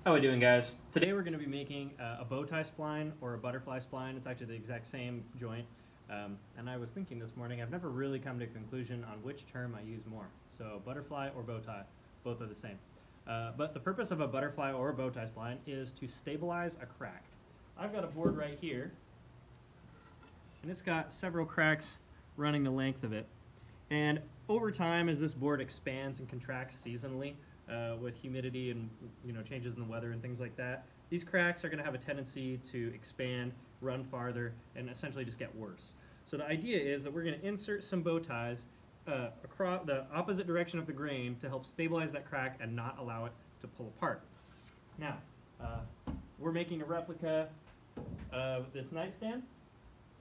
How are we doing, guys? Today we're going to be making a bow tie spline or a butterfly spline. It's actually the exact same joint. And I was thinking this morning, I've never really come to a conclusion on which term I use more. So butterfly or bow tie, both are the same. But the purpose of a butterfly or a bow tie spline is to stabilize a crack. I've got a board right here, and it's got several cracks running the length of it. And over time, as this board expands and contracts seasonally, with humidity and changes in the weather and things like that, these cracks are going to have a tendency to expand, run farther, and essentially just get worse. So the idea is that we're going to insert some bow ties across the opposite direction of the grain to help stabilize that crack and not allow it to pull apart. Now, we're making a replica of this nightstand,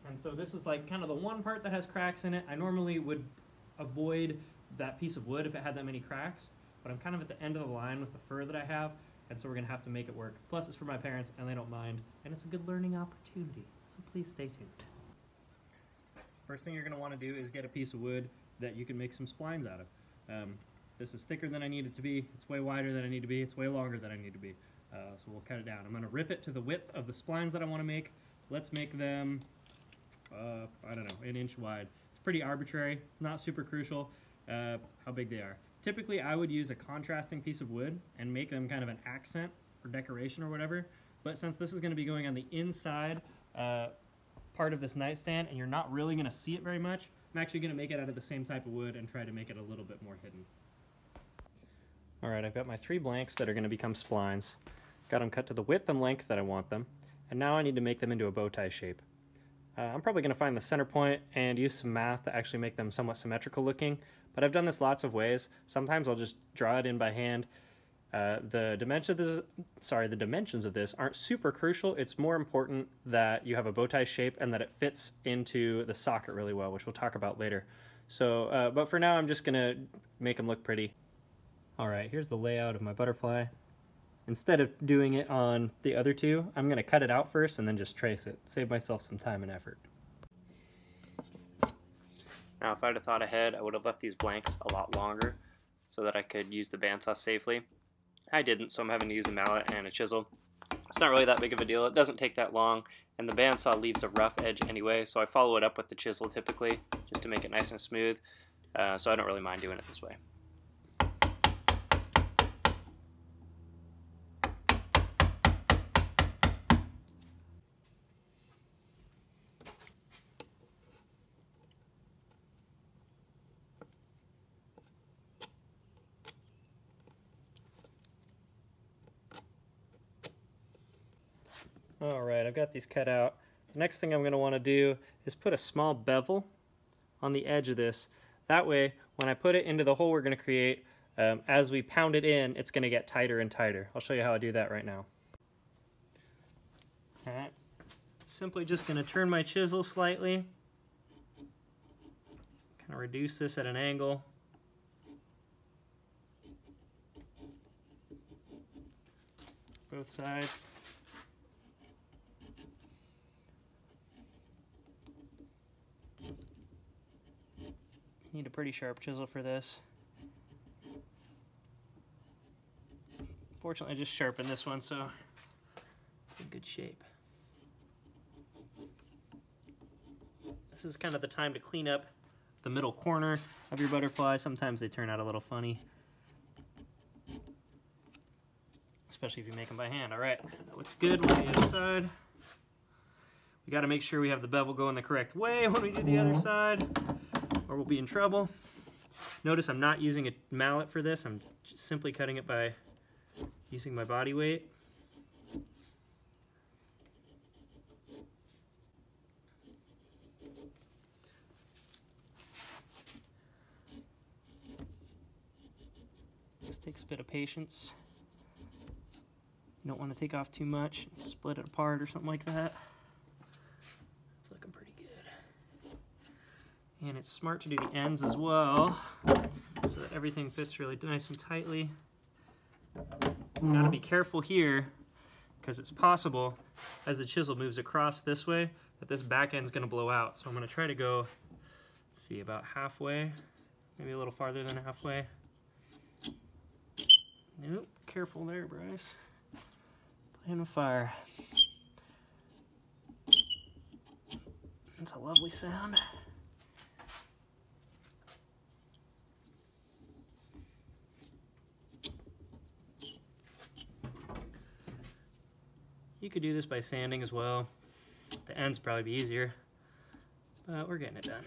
and so this is like kind of the one part that has cracks in it. I normally would avoid that piece of wood if it had that many cracks, but I'm kind of at the end of the line with the fur that I have, and so we're going to have to make it work. Plus, it's for my parents, and they don't mind, and it's a good learning opportunity, so please stay tuned. First thing you're going to want to do is get a piece of wood that you can make some splines out of. This is thicker than I need it to be, it's way wider than I need to be, it's way longer than I need to be, so we'll cut it down. I'm going to rip it to the width of the splines that I want to make. Let's make them, I don't know, an inch wide. It's pretty arbitrary, not super crucial how big they are. Typically, I would use a contrasting piece of wood and make them kind of an accent or decoration or whatever, but since this is going to be going on the inside part of this nightstand and you're not really going to see it very much, I'm actually going to make it out of the same type of wood and try to make it a little bit more hidden. Alright, I've got my 3 blanks that are going to become splines. Got them cut to the width and length that I want them, and now I need to make them into a bow tie shape. I'm probably going to find the center point and use some math to actually make them somewhat symmetrical looking, but I've done this lots of ways. Sometimes I'll just draw it in by hand. The dimensions of this aren't super crucial. It's more important that you have a bow tie shape and that it fits into the socket really well, which we'll talk about later. So, but for now, I'm just going to make them look pretty. Alright, here's the layout of my butterfly. Instead of doing it on the other two, I'm going to cut it out first and then just trace it. Save myself some time and effort. Now, if I'd have thought ahead, I would have left these blanks a lot longer so that I could use the bandsaw safely. I didn't, so I'm having to use a mallet and a chisel. It's not really that big of a deal. It doesn't take that long, and the bandsaw leaves a rough edge anyway, so I follow it up with the chisel typically, just to make it nice and smooth, so I don't really mind doing it this way. Alright, I've got these cut out. The next thing I'm going to want to do is put a small bevel on the edge of this. That way, when I put it into the hole we're going to create, as we pound it in, it's going to get tighter and tighter. I'll show you how I do that right now. Alright, simply just going to turn my chisel slightly, kind of reduce this at an angle. Both sides. Need a pretty sharp chisel for this. Fortunately, I just sharpened this one, so it's in good shape. This is kind of the time to clean up the middle corner of your butterfly. Sometimes they turn out a little funny, especially if you make them by hand. All right, that looks good. We'll do the other side. We got to make sure we have the bevel going the correct way when we do the other side, or we'll be in trouble. Notice I'm not using a mallet for this. I'm just simply cutting it by using my body weight. This takes a bit of patience. You don't want to take off too much, split it apart or something like that. It's looking pretty good. And it's smart to do the ends as well, so that everything fits really nice and tightly. You gotta be careful here, because it's possible, as the chisel moves across this way, that this back end's gonna blow out. So I'm gonna try to go, let's see, about halfway, maybe a little farther than halfway. Nope, careful there, Bryce. and fire. That's a lovely sound. You could do this by sanding as well. The ends probably be easier, but we're getting it done.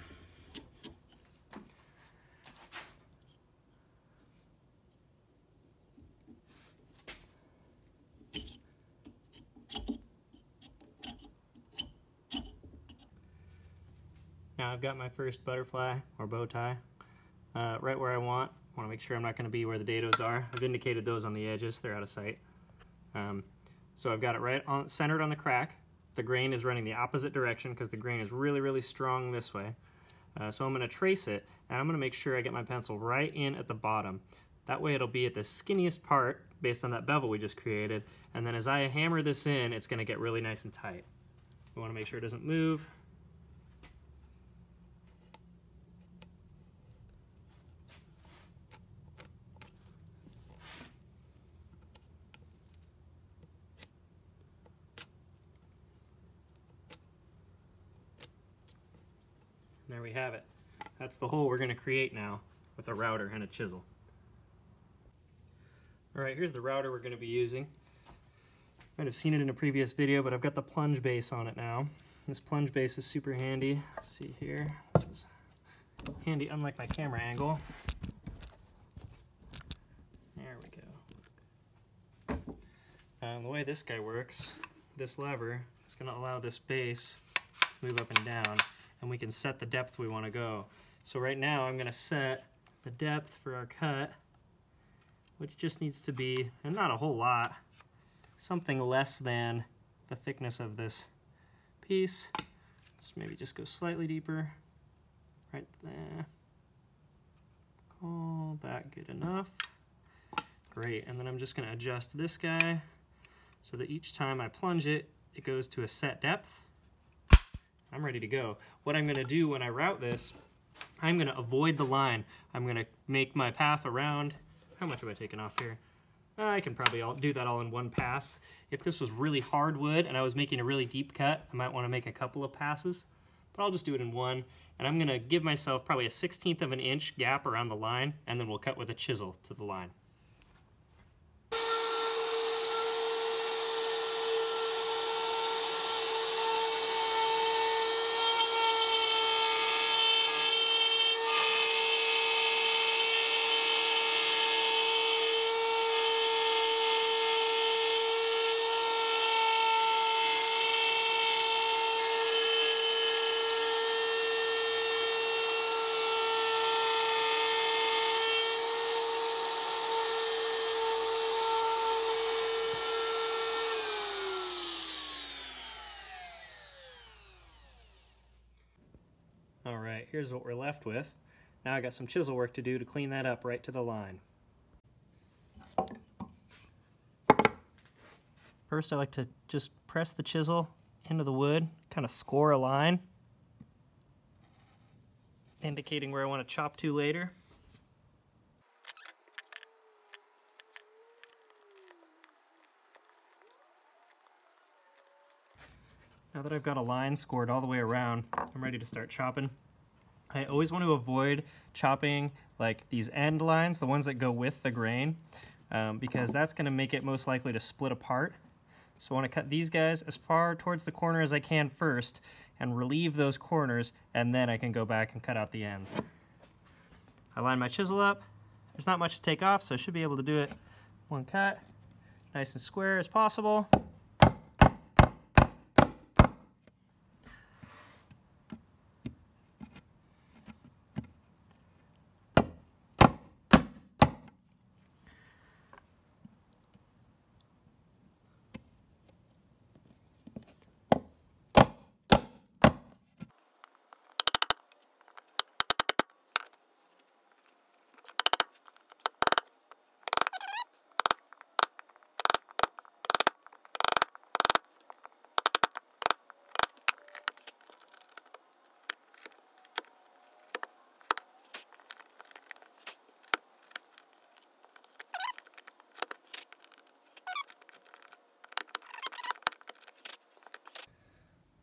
Now I've got my first butterfly or bow tie right where I want. I want to make sure I'm not going to be where the dados are. I've indicated those on the edges, they're out of sight. So I've got it right on, centered on the crack. The grain is running the opposite direction because the grain is really, really strong this way. So I'm going to trace it, and I'm going to make sure I get my pencil right in at the bottom. That way it'll be at the skinniest part based on that bevel we just created, and then as I hammer this in, it's going to get really nice and tight. We want to make sure it doesn't move. There we have it. That's the hole we're going to create now with a router and a chisel. Alright, here's the router we're going to be using. You might have seen it in a previous video, but I've got the plunge base on it now. This plunge base is super handy. Let's see here. This is handy unlike my camera angle. There we go. The way this guy works, this lever is going to allow this base to move up and down, and we can set the depth we want to go. So right now I'm going to set the depth for our cut, which just needs to be, and not a whole lot, something less than the thickness of this piece. Let's maybe just go slightly deeper, right there. Call that good enough. Great, and then I'm just going to adjust this guy so that each time I plunge it, it goes to a set depth. I'm ready to go. What I'm going to do when I route this, I'm going to avoid the line. I'm going to make my path around. How much have I taken off here? I can probably do that all in one pass. If this was really hard wood and I was making a really deep cut, I might want to make a couple of passes, but I'll just do it in one. And I'm going to give myself probably a 1/16 of an inch gap around the line, and then we'll cut with a chisel to the line. Alright, here's what we're left with. Now I got some chisel work to do to clean that up right to the line. First I like to just press the chisel into the wood, kind of score a line, indicating where I want to chop to later. Now that I've got a line scored all the way around, I'm ready to start chopping. I always want to avoid chopping like these end lines, the ones that go with the grain, because that's going to make it most likely to split apart. So I want to cut these guys as far towards the corner as I can first and relieve those corners, and then I can go back and cut out the ends. I line my chisel up. There's not much to take off, so I should be able to do it one cut, nice and square as possible.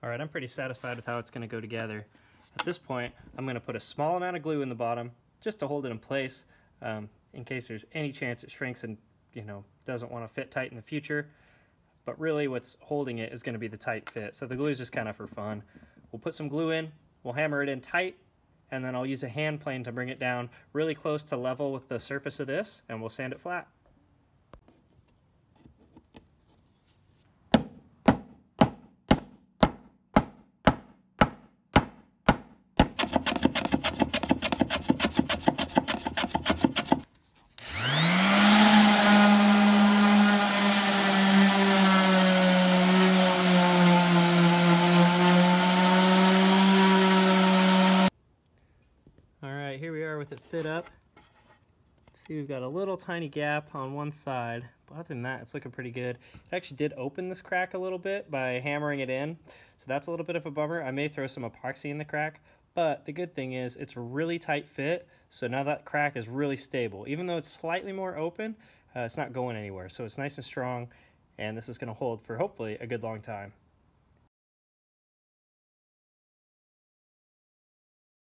All right, I'm pretty satisfied with how it's going to go together. At this point, I'm going to put a small amount of glue in the bottom just to hold it in place in case there's any chance it shrinks and, you know, doesn't want to fit tight in the future. But really what's holding it is going to be the tight fit. So the glue is just kind of for fun. We'll put some glue in, we'll hammer it in tight, and then I'll use a hand plane to bring it down really close to level with the surface of this, and we'll sand it flat. Alright, here we are with it fit up. See, we've got a little tiny gap on one side, but other than that, it's looking pretty good. It actually did open this crack a little bit by hammering it in, so that's a little bit of a bummer. I may throw some epoxy in the crack, but the good thing is it's a really tight fit, so now that crack is really stable. Even though it's slightly more open, it's not going anywhere, so it's nice and strong, and this is going to hold for hopefully a good long time.